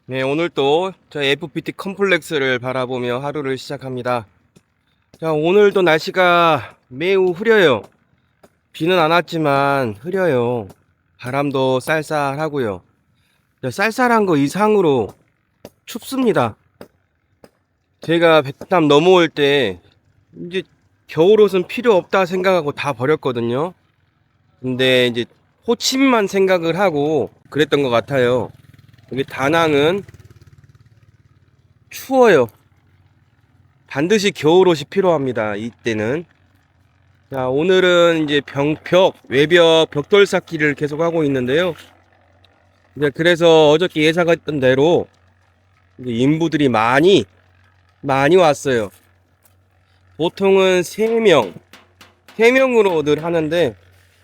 네, 오늘 또 저희 FPT 컴플렉스를 바라보며 하루를 시작합니다. 자, 오늘도 날씨가 매우 흐려요. 비는 안 왔지만 흐려요. 바람도 쌀쌀하고요. 쌀쌀한 거 이상으로 춥습니다. 제가 베트남 넘어올 때 이제 겨울옷은 필요 없다 생각하고 다 버렸거든요. 근데 이제 호치민만 생각을 하고 그랬던 것 같아요. 여기 다낭은 추워요. 반드시 겨울옷이 필요합니다. 이때는. 자, 오늘은 이제 외벽 벽돌 쌓기를 계속 하고 있는데요. 이제 그래서 어저께 예상했던 대로 이제 인부들이 많이 왔어요. 보통은 3명으로 늘 하는데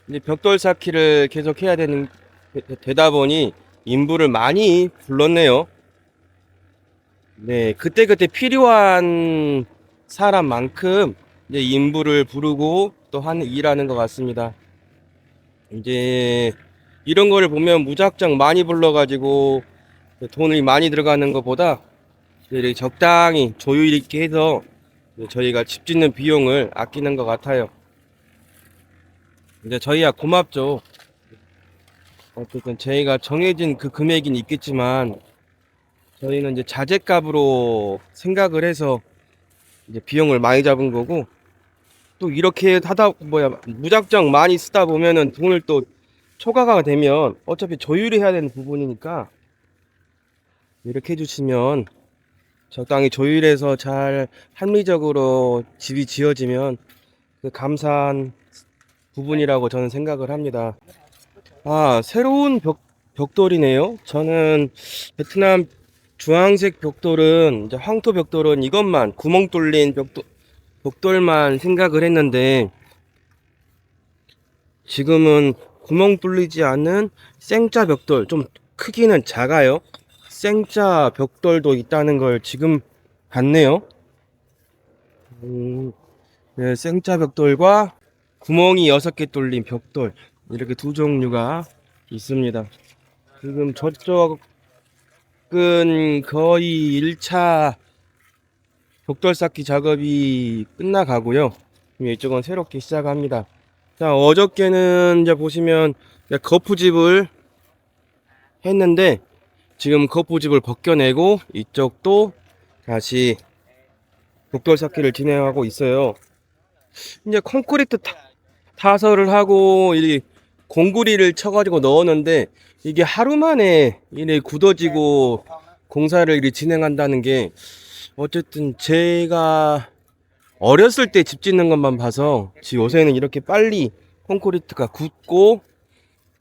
이제 벽돌 쌓기를 계속 해야 되다 보니 인부를 많이 불렀네요. 네, 그때그때 필요한 사람만큼 이제 인부를 부르고 또 일하는 것 같습니다. 이제 이런 거를 보면 무작정 많이 불러가지고 돈이 많이 들어가는 것보다 이렇게 적당히 조율 있게 해서 저희가 집 짓는 비용을 아끼는 것 같아요. 이제 저희야 고맙죠. 어쨌든 저희가 정해진 그 금액은 있겠지만 저희는 이제 자재값으로 생각을 해서 이제 비용을 많이 잡은 거고, 또 이렇게 무작정 많이 쓰다 보면은 돈을 또 초과가 되면 어차피 조율이 해야 되는 부분이니까 이렇게 해주시면 적당히 조율해서 잘 합리적으로 집이 지어지면 그 감사한 부분이라고 저는 생각을 합니다. 아, 새로운 벽돌이네요. 저는 베트남 주황색 벽돌은, 이제 황토 벽돌은 이것만 구멍 뚫린 벽돌만 생각을 했는데 지금은 구멍 뚫리지 않는 생짜 벽돌, 좀 크기는 작아요. 생짜 벽돌도 있다는 걸 지금 봤네요. 네, 생짜 벽돌과 구멍이 6개 뚫린 벽돌, 이렇게 두 종류가 있습니다. 지금 저쪽은 거의 1차 벽돌 쌓기 작업이 끝나가고요. 이쪽은 새롭게 시작합니다. 자, 어저께는 이제 보시면 거푸집을 했는데 지금 거푸집을 벗겨내고 이쪽도 다시 벽돌 쌓기를 진행하고 있어요. 이제 콘크리트 타설을 하고 이 공구리를 쳐가지고 넣었는데 이게 하루 만에 이래 굳어지고 공사를 이렇게 진행한다는 게, 어쨌든 제가 어렸을 때 집 짓는 것만 봐서 요새는 이렇게 빨리 콘크리트가 굳고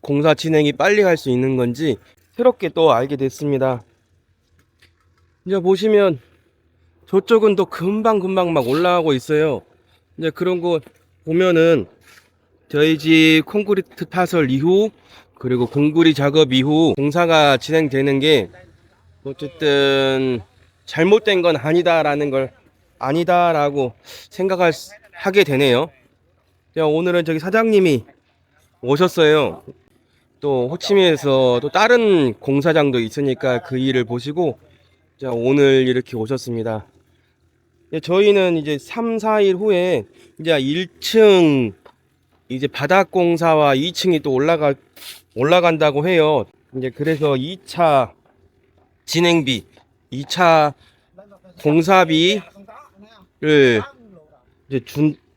공사 진행이 빨리 할 수 있는 건지 새롭게 또 알게 됐습니다. 이제 보시면 저쪽은 또 금방금방 막 올라가고 있어요. 이제 그런 거 보면은 저희 집 콘크리트 타설 이후, 그리고 공구리 작업 이후 공사가 진행되는 게 어쨌든 잘못된 건 아니다라고 하게 되네요. 자, 오늘은 저기 사장님이 오셨어요. 또 호치민에서 또 다른 공사장도 있으니까 그 일을 보시고 자, 오늘 이렇게 오셨습니다. 저희는 이제 3, 4일 후에 이제 1층 이제 바닥 공사와 2층이 또 올라간다고 해요. 이제 그래서 2차 진행비, 2차 공사비를 이제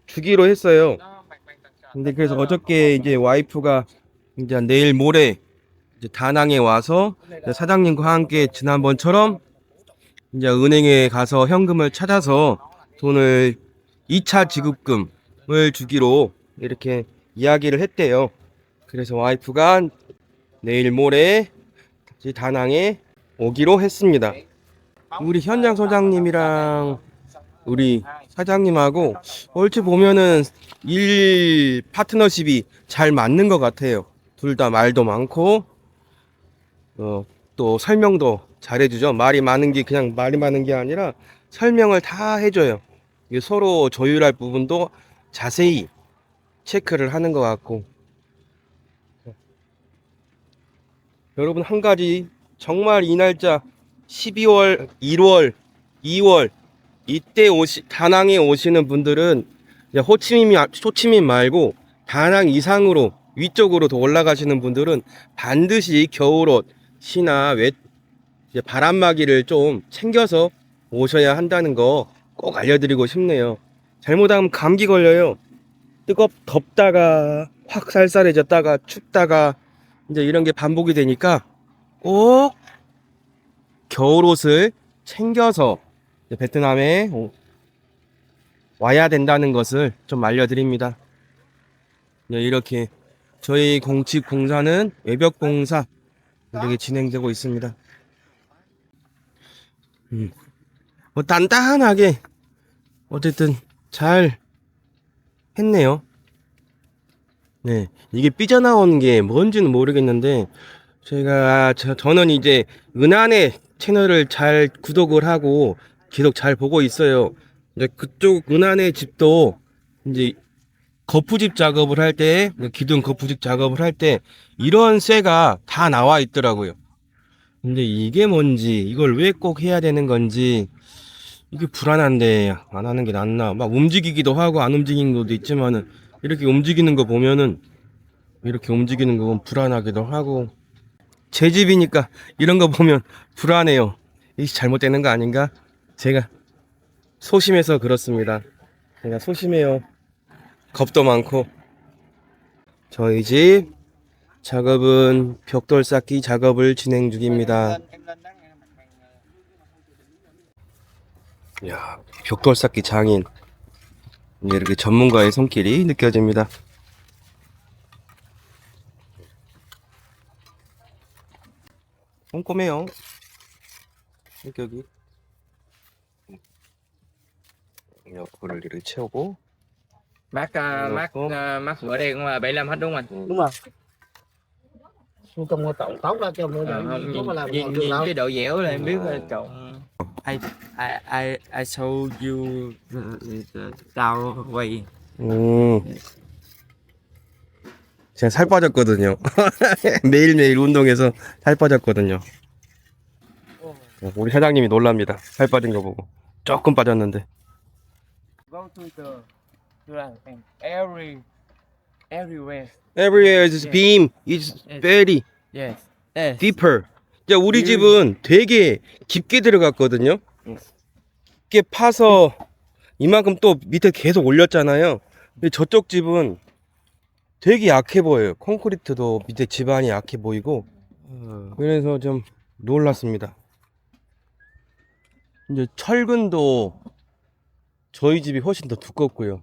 주기로 했어요. 근데 그래서 어저께 이제 와이프가 이제 내일 모레 이제 다낭에 와서 이제 사장님과 함께 지난번처럼 이제 은행에 가서 현금을 찾아서 돈을 2차 지급금을 주기로 이렇게 이야기를 했대요. 그래서 와이프가 내일 모레 다시 다낭에 오기로 했습니다. 우리 현장 소장님이랑 우리 사장님하고 얼추 보면은 일 파트너십이 잘 맞는 것 같아요. 둘 다 말도 많고 또 설명도 잘해주죠. 말이 많은 게 아니라 설명을 다 해줘요. 이게 서로 조율할 부분도 자세히 체크를 하는 것 같고, 여러분 한 가지 정말 이 날짜 12월, 1월, 2월 이때 다낭에 오시는 분들은 이제 호치민 말고 다낭 이상으로 위쪽으로 더 올라가시는 분들은 반드시 겨울옷이나 이제 바람막이를 좀 챙겨서 오셔야 한다는 거 꼭 알려드리고 싶네요. 잘못하면 감기 걸려요. 덥다가 확 쌀쌀해졌다가 춥다가 이제 이런 게 반복이 되니까 꼭 겨울옷을 챙겨서 베트남에 와야 된다는 것을 좀 알려드립니다. 이렇게 저희 공사는 외벽 공사 이렇게 진행되고 있습니다. 단단하게 어쨌든 잘 했네요. 네, 이게 삐져나온 게 뭔지는 모르겠는데 저는 이제 은한의 채널을 잘 구독을 하고 계속 잘 보고 있어요. 이제 그쪽 은한의 집도 이제 거푸집 작업을 할 때, 기둥 거푸집 작업을 할 때 이런 쇠가 다 나와 있더라고요. 근데 이게 뭔지, 이걸 왜 꼭 해야 되는 건지 이게 불안한데 안 하는 게 낫나. 막 움직이기도 하고 안 움직이는 것도 있지만은 이렇게 움직이는 거 보면은 이렇게 움직이는 거 보면 불안하기도 하고 제 집이니까 이런 거 보면 불안해요. 이게 잘못되는 거 아닌가? 제가 소심해서 그렇습니다. 제가 소심해요. 겁도 많고. 저희 집 작업은 벽돌 쌓기 작업을 진행 중입니다. 야, 벽돌 쌓기 장인. 이렇게 전문가의 손길이 느껴집니다. 꼼꼼해요. 여기 이거를 이렇게 채우고 mắc bữa đây cũng là 75 hết đúng không anh? Đúng rồi. Trong ngô tậu tấu ra cho mưa Không, có mà làm nhìn được đâu. cái độ dẻo là em biết là trộn. I show you down way. 제가 살 빠졌거든요. 매일매일 운동해서 살 빠졌거든요. 우리 사장님이 놀랍니다. 살 빠진 거 보고. 조금 빠졌는데. Go to the everywhere. Everywhere is beam is very Yes. Yes. deeper. 이제 우리 집은 되게 깊게 들어갔거든요. 깊게 파서 이만큼 또 밑에 계속 올렸잖아요. 근데 저쪽 집은 되게 약해 보여요. 콘크리트도 밑에 집안이 약해 보이고 그래서 좀 놀랐습니다. 이제 철근도 저희 집이 훨씬 더 두껍고요.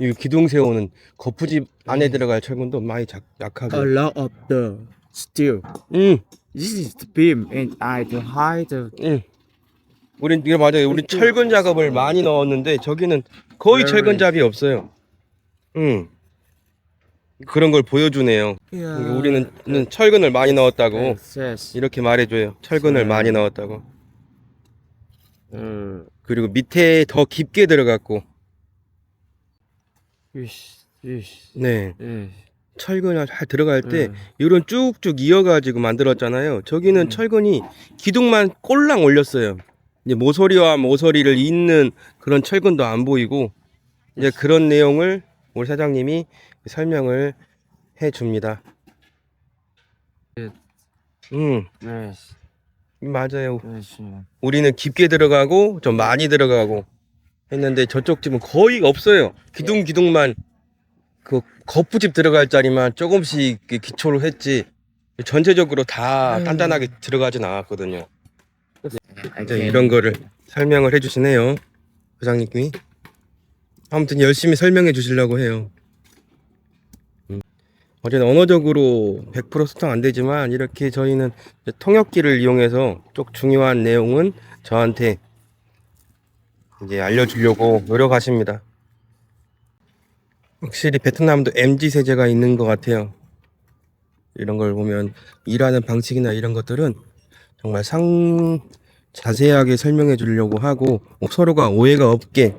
이 기둥 세우는 거푸집 안에 들어갈 철근도 많이 약하고. A lot of the steel. This is the beam and I to hide the. 우린 이거 맞아요. 우린 철근 작업을 많이 넣었는데 저기는 거의 철근 잡이 없어요. 그런 걸 보여주네요. 우리는 철근을 많이 넣었다고 Yes. 이렇게 말해줘요. 철근을 많이 넣었다고. 그리고 밑에 더 깊게 들어갔고. 네. 철근이 잘 들어갈 때 이런 쭉쭉 이어가지고 만들었잖아요. 저기는 철근이 기둥만 꼴랑 올렸어요. 이제 모서리와 모서리를 잇는 그런 철근도 안 보이고 이제 그런 내용을 우리 사장님이 설명을 해 줍니다. 맞아요. 우리는 깊게 들어가고 좀 많이 들어가고 했는데 저쪽 집은 거의 없어요. 기둥만 그 거푸집 들어갈 자리만 조금씩 기초로 했지 전체적으로 다 단단하게 들어가진 않았거든요. 이제 이런 거를 설명을 해주시네요, 부장님이. 아무튼 열심히 설명해 주시려고 해요. 어제는 언어적으로 100% 소통 안 되지만 이렇게 저희는 통역기를 이용해서 쪽 중요한 내용은 저한테 이제 알려주려고 노력하십니다. 확실히 베트남도 MZ 세대가 있는 것 같아요. 이런 걸 보면 일하는 방식이나 이런 것들은 정말 자세하게 설명해 주려고 하고 서로가 오해가 없게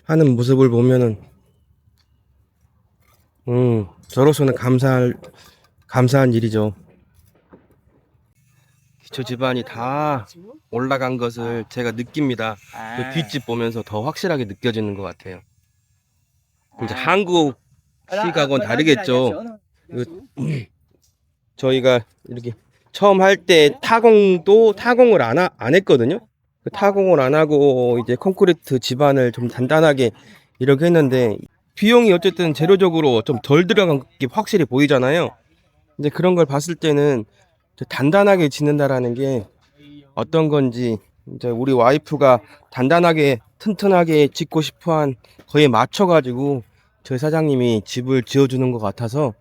하는 모습을 보면은 저로서는 감사한 일이죠. 저 집안이 다 올라간 것을 제가 느낍니다. 그 뒷집 보면서 더 확실하게 느껴지는 것 같아요. 이제 한국 시각은 다르겠죠. 저희가 이렇게 처음 할 때 타공을 안 했거든요. 그 타공을 안 하고 이제 콘크리트 집안을 좀 단단하게 이렇게 했는데 비용이 어쨌든 재료적으로 좀 덜 들어간 게 확실히 보이잖아요. 이제 그런 걸 봤을 때는 단단하게 짓는다라는 게 어떤 건지 이제 우리 와이프가 단단하게 튼튼하게 짓고 싶어한 거에 맞춰가지고 저희 사장님이 집을 지어주는 것 같아서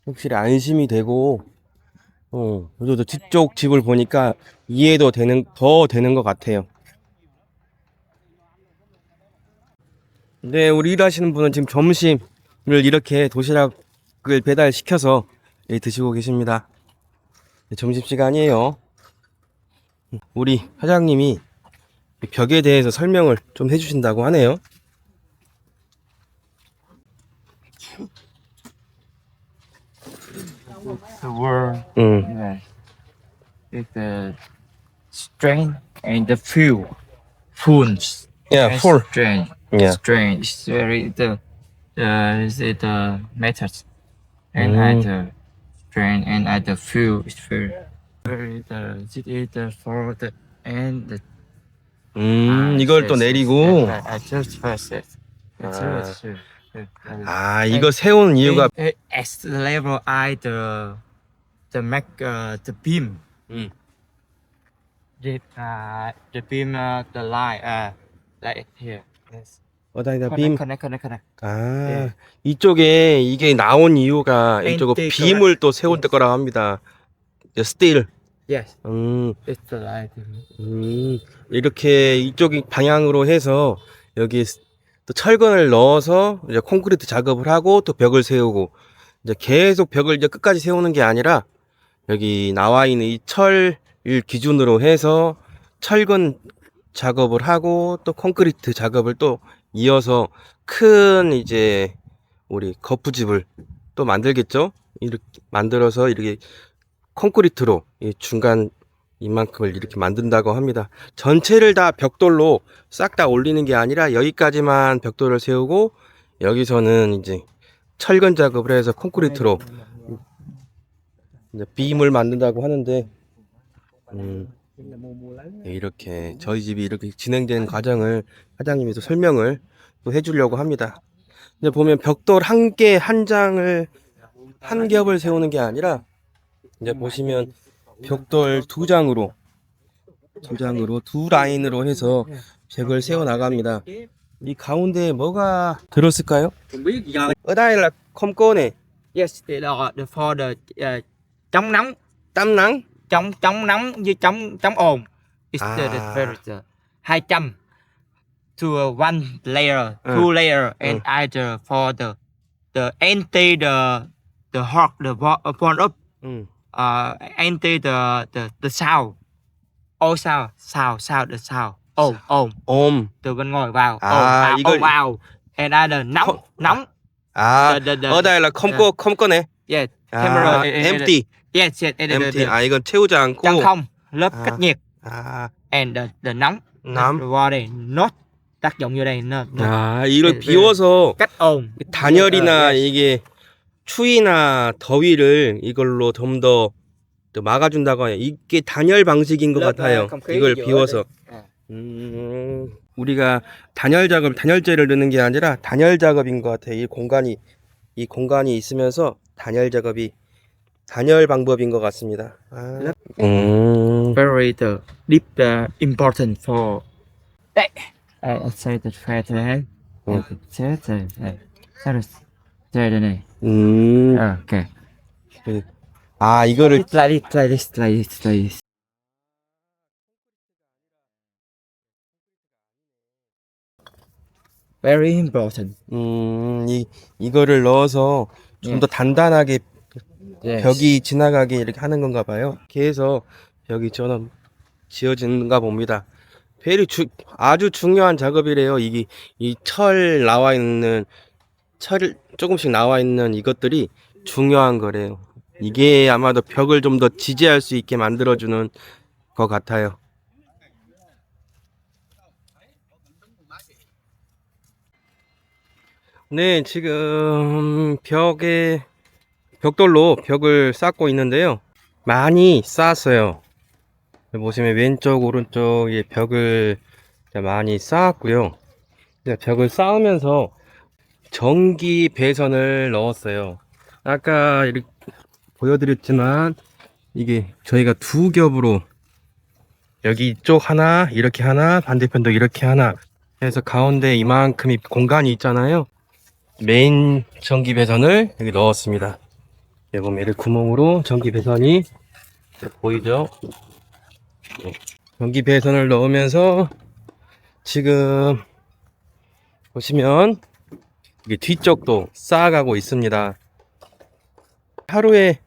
확실히 안심이 되고 저도 뒤쪽 집을 보니까 이해도 더 되는 것 같아요. 네, 우리 일하시는 분은 지금 점심을 이렇게 도시락을 배달시켜서 드시고 계십니다. 네, 점심시간이에요. 우리 사장님이 벽에 대해서 설명을 좀 해주신다고 하네요. The word 음, is the strength and the full yeah, and full. strength. Yeah. Strength is very the method and the strength and the fuel is very it is the for the and the 이걸 또 내리고. I just first it. 이거 세우는 이유가 At the level I the make the beam. The beam the line like here. Yes. 어디다 빔. Connect. 아, 이쪽에 이게 나온 이유가 이쪽 앤티 빔을 또 세울 때 거라고 합니다. 스틸. Yes. 음, It's the line. 이렇게 이쪽 방향으로 해서 여기 또 철근을 넣어서 이제 콘크리트 작업을 하고 또 벽을 세우고 이제 계속 벽을 이제 끝까지 세우는 게 아니라 여기 나와 있는 이 철을 기준으로 해서 철근 작업을 하고 또 콘크리트 작업을 또 이어서 큰 이제 우리 거푸집을 또 만들겠죠. 이렇게 만들어서 이렇게 콘크리트로 이 중간 이만큼을 이렇게 만든다고 합니다. 전체를 다 벽돌로 싹 다 올리는 게 아니라 여기까지만 벽돌을 세우고 여기서는 이제 철근 작업을 해서 콘크리트로 이제 빔을 만든다고 하는데 이렇게 저희 집이 이렇게 진행되는 과정을 사장님이 또 설명을 또 해주려고 합니다. 이제 보면 벽돌 한 개 한 장을 한 겹을 세우는 게 아니라 이제 보시면 벽돌 두 장으로 두 라인으로 해서 벽을 세워 나갑니다. 이 가운데에 뭐가 들었을까요? 어다일라 컴꼬네 Yes, the for the chống nóng, 땀낭 chống nóng với chống ồn. It's the very 200 to one layer, two layer, and either for the anti the hot the point up anti the sound, all sound the sound, ồn từ bên ngoài vào, 이걸 vào, and either nóng. 어다일라 컴꼬네 Yes, camera empty Yes, empty 이건 채우지 않고 chân không, lớp cách nhiệt, 아, and the nóng, nóng. the vào đây, not tác dụng như đây, nó 이걸 비워서 cách ồn, 단열이나 이게 추위나 더위를 이걸로 좀 더 막아준다고 해요. 이게 단열 방식인 것 같아요. 이걸 비워서. 우리가 단열재를 넣는 게 아니라 단열 작업인 것 같아요. 이 공간이 있으면서 단열 방법인 것 같습니다. very deep important for. I say the fact that này. Okay. 이거를 Like this. Very important. 이거를 넣어서 좀 더 단단하게 Yes. 벽이 지나가게 이렇게 하는 건가 봐요. 이렇게 해서 벽이 지어지는가 봅니다. 아주 중요한 작업이래요. 이 철 조금씩 나와 있는 이것들이 중요한 거래요. 이게 아마도 벽을 좀 더 지지할 수 있게 만들어주는 것 같아요. 네, 지금 벽돌로 벽을 쌓고 있는데요. 많이 쌓았어요. 보시면 왼쪽, 오른쪽에 벽을 많이 쌓았고요. 벽을 쌓으면서 전기 배선을 넣었어요. 아까 이렇게 보여드렸지만 이게 저희가 두 겹으로 여기 이쪽 하나, 이렇게 하나, 반대편도 이렇게 하나 해서 가운데 이만큼이 공간이 있잖아요. 메인 전기 배선을 여기 넣었습니다. 여기 보면 이렇게 구멍으로 전기 배선이 보이죠? 네. 전기 배선을 넣으면서 지금 보시면 이게 뒤쪽도 쌓아가고 있습니다. 하루에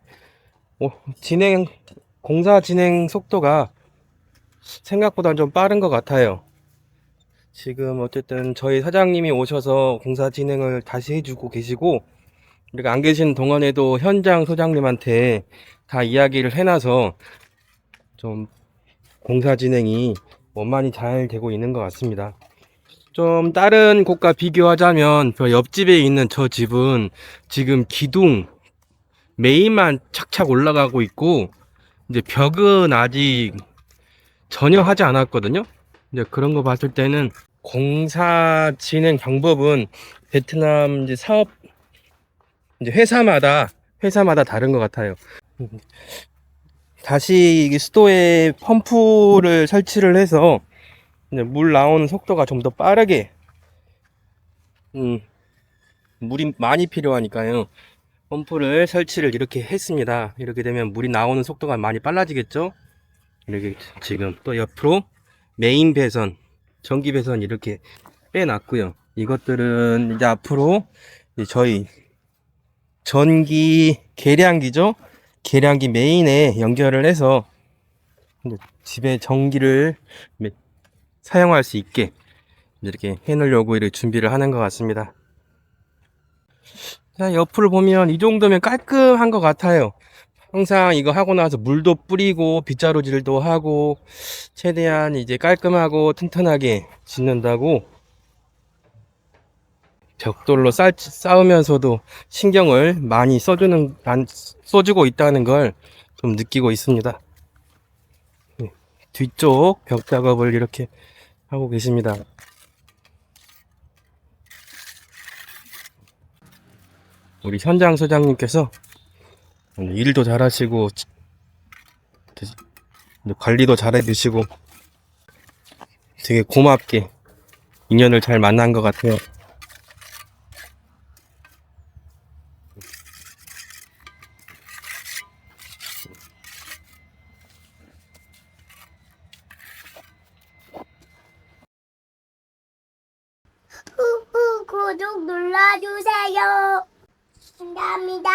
공사 진행 속도가 생각보다 좀 빠른 것 같아요. 지금 어쨌든 저희 사장님이 오셔서 공사 진행을 다시 해주고 계시고, 우리가 안 계신 동안에도 현장 소장님한테 다 이야기를 해놔서 좀 공사 진행이 원만히 잘 되고 있는 것 같습니다. 좀 다른 곳과 비교하자면 저 옆집에 있는 저 집은 지금 기둥 메인만 착착 올라가고 있고, 이제 벽은 아직 전혀 하지 않았거든요. 이제 그런 거 봤을 때는 공사 진행 방법은 베트남 이제 사업 이제 회사마다 다른 것 같아요. 다시 이게 수도에 펌프를 설치를 해서 이제 물 나오는 속도가 좀 더 빠르게, 물이 많이 필요하니까요. 펌프를 설치를 이렇게 했습니다. 이렇게 되면 물이 나오는 속도가 많이 빨라지겠죠. 이렇게 지금 또 옆으로 메인 배선, 전기 배선 이렇게 빼놨고요. 이것들은 이제 앞으로 이제 저희 전기 계량기죠. 계량기 메인에 연결을 해서 이제 집에 전기를 사용할 수 있게 이렇게 해놓으려고 이렇게 준비를 하는 것 같습니다. 자, 옆을 보면 이 정도면 깔끔한 것 같아요. 항상 이거 하고 나서 물도 뿌리고 빗자루질도 하고 최대한 이제 깔끔하고 튼튼하게 짓는다고 벽돌로 쌓으면서도 신경을 많이 써주고 있다는 걸 좀 느끼고 있습니다. 뒤쪽 벽 작업을 이렇게 하고 계십니다. 우리 현장 소장님께서 일도 잘하시고 관리도 잘해주시고 되게 고맙게 인연을 잘 만난 것 같아요. 후후 구독 눌러주세요. 감사합니다.